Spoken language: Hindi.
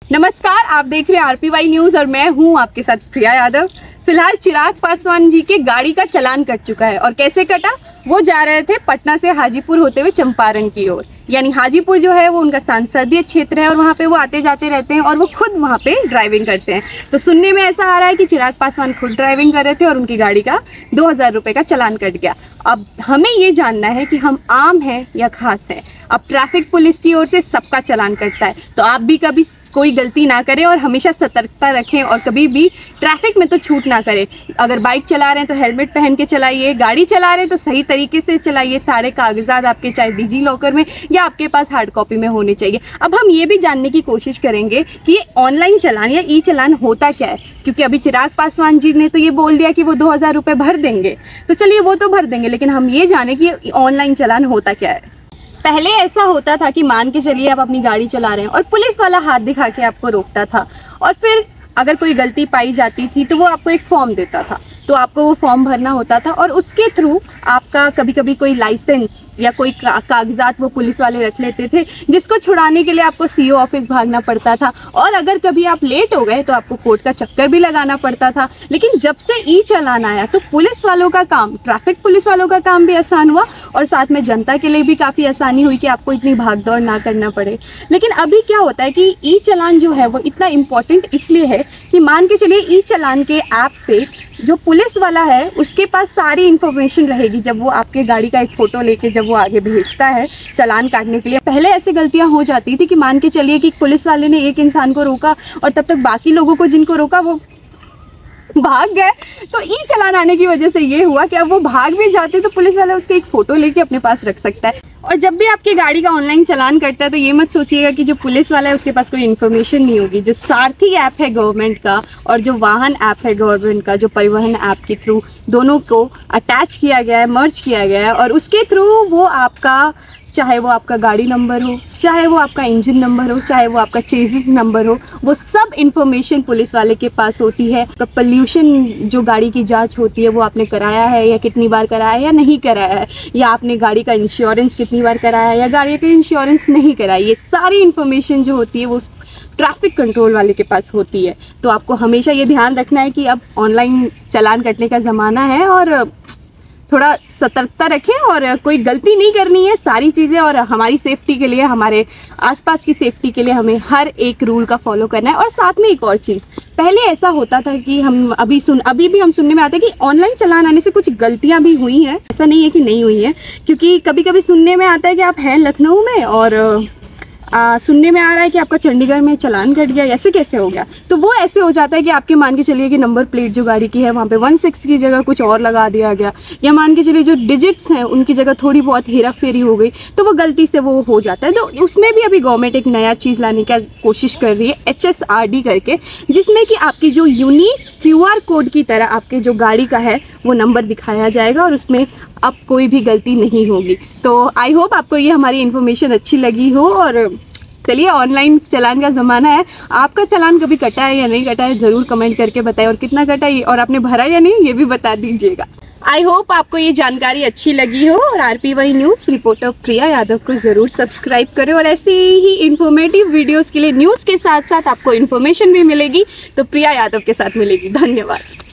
नमस्कार, आप देख रहे हैं RPY न्यूज और मैं हूं आपके साथ प्रिया यादव। फिलहाल चिराग पासवान जी के गाड़ी का चालान कट चुका है और कैसे कटा, वो जा रहे थे पटना से हाजीपुर होते हुए चंपारण की ओर। यानी हाजीपुर जो है वो उनका संसदीय क्षेत्र है और वहाँ पे वो आते जाते रहते हैं और वो खुद वहाँ पे ड्राइविंग करते हैं। तो सुनने में ऐसा आ रहा है कि चिराग पासवान खुद ड्राइविंग कर रहे थे और उनकी गाड़ी का 2000 रुपये का चालान कट गया। अब हमें ये जानना है कि हम आम हैं या खास हैं। अब ट्रैफिक पुलिस की ओर से सबका चालान कटता है, तो आप भी कभी कोई गलती ना करें और हमेशा सतर्कता रखें और कभी भी ट्रैफिक में तो छूट ना करें। अगर बाइक चला रहे हैं तो हेलमेट पहन के चलाइए, गाड़ी चला रहे हैं तो सही तरीके से चलाइए। सारे कागजात आपके चाहे डिजी लॉकर में या आपके पास हार्ड कॉपी में होने चाहिए। अब हम ये भी जानने की कोशिश करेंगे कि ये ऑनलाइन चालान या ई चालान होता क्या है, क्योंकि अभी चिराग पासवान जी ने तो ये बोल दिया कि वो 2000 रुपये भर देंगे, तो चलिए वो तो भर देंगे, लेकिन हम ये जाने कि ऑनलाइन चालान होता क्या है। पहले ऐसा होता था कि मान के चलिए आप अपनी गाड़ी चला रहे हैं और पुलिस वाला हाथ दिखा के आपको रोकता था और फिर अगर कोई गलती पाई जाती थी तो वो आपको एक फॉर्म देता था, तो आपको वो फॉर्म भरना होता था और उसके थ्रू आपका कभी कभी कोई लाइसेंस या कोई कागजात वो पुलिस वाले रख लेते थे, जिसको छुड़ाने के लिए आपको CO ऑफिस भागना पड़ता था और अगर कभी आप लेट हो गए तो आपको कोर्ट का चक्कर भी लगाना पड़ता था। लेकिन जब से ई चालान आया तो पुलिस वालों का काम, ट्रैफिक पुलिस वालों का काम भी आसान हुआ और साथ में जनता के लिए भी काफ़ी आसानी हुई कि आपको इतनी भाग दौड़ ना करना पड़े। लेकिन अभी क्या होता है कि ई चालान जो है वो इतना इम्पॉर्टेंट इसलिए है कि मान के चलिए ई चालान के ऐप पे जो पुलिस वाला है उसके पास सारी इन्फॉर्मेशन रहेगी। जब वो आपके गाड़ी का एक फ़ोटो लेके जब वो आगे भेजता है चालान काटने के लिए, पहले ऐसी गलतियां हो जाती थी कि मान के चलिए कि पुलिस वाले ने एक इंसान को रोका और तब तक बाकी लोगों को जिनको रोका वो भाग गए। तो ई चालान आने की वजह से ये हुआ कि अब वो भाग भी जाते तो पुलिस वाला उसके एक फ़ोटो लेके अपने पास रख सकता है। और जब भी आपकी गाड़ी का ऑनलाइन चालान कटता है तो ये मत सोचिएगा कि जो पुलिस वाला है उसके पास कोई इन्फॉर्मेशन नहीं होगी। जो सारथी ऐप है गवर्नमेंट का और जो वाहन ऐप है गवर्नमेंट का, जो परिवहन ऐप के थ्रू दोनों को अटैच किया गया है, मर्ज किया गया है और उसके थ्रू वो आपका, चाहे वो आपका गाड़ी नंबर हो, चाहे वो आपका इंजन नंबर हो, चाहे वो आपका चेसिस नंबर हो, वो सब इन्फॉर्मेशन पुलिस वाले के पास होती है। तो पोल्यूशन जो गाड़ी की जांच होती है वो आपने कराया है या कितनी बार कराया है या नहीं कराया है, या आपने गाड़ी का इंश्योरेंस कितनी बार कराया है या गाड़ी का इंश्योरेंस नहीं कराया, ये सारी इन्फॉर्मेशन जो होती है वो ट्रैफिक कंट्रोल वाले के पास होती है। तो आपको हमेशा ये ध्यान रखना है कि अब ऑनलाइन चालान कटने का ज़माना है और थोड़ा सतर्कता रखें और कोई गलती नहीं करनी है। सारी चीज़ें और हमारी सेफ्टी के लिए, हमारे आसपास की सेफ्टी के लिए हमें हर एक रूल का फॉलो करना है। और साथ में एक और चीज़, पहले ऐसा होता था कि हम अभी भी हम सुनने में आता है कि ऑनलाइन चालान आने से कुछ गलतियां भी हुई हैं। ऐसा नहीं है कि नहीं हुई है, क्योंकि कभी कभी सुनने में आता है कि आप हैं लखनऊ में और सुनने में आ रहा है कि आपका चंडीगढ़ में चालान कट गया। ऐसे कैसे हो गया? तो वो ऐसे हो जाता है कि आपके मान के चलिए कि नंबर प्लेट जो गाड़ी की है वहाँ पे 16 की जगह कुछ और लगा दिया गया, या मान के चलिए जो डिजिट्स हैं उनकी जगह थोड़ी बहुत हेरा फेरी हो गई, तो वो गलती से वो हो जाता है। तो उसमें भी अभी गवर्नमेंट एक नया चीज़ लाने की कोशिश कर रही है, HSRD करके, जिसमें कि आपकी जो यूनिक QR कोड की तरह आपके जो गाड़ी का है वो नंबर दिखाया जाएगा और उसमें अब कोई भी गलती नहीं होगी। तो आई होप आपको ये हमारी इन्फॉर्मेशन अच्छी लगी हो। और चलिए, ऑनलाइन चालान का ज़माना है, आपका चालान कभी कटा है या नहीं कटा है ज़रूर कमेंट करके बताएं, और कितना कटा है और आपने भरा या नहीं ये भी बता दीजिएगा। आई होप आपको ये जानकारी अच्छी लगी हो और RPY न्यूज़ रिपोर्टर प्रिया यादव को ज़रूर सब्सक्राइब करें और ऐसी ही इन्फॉर्मेटिव वीडियोज़ के लिए न्यूज़ के साथ साथ आपको इन्फॉर्मेशन भी मिलेगी, तो प्रिया यादव के साथ मिलेगी। धन्यवाद।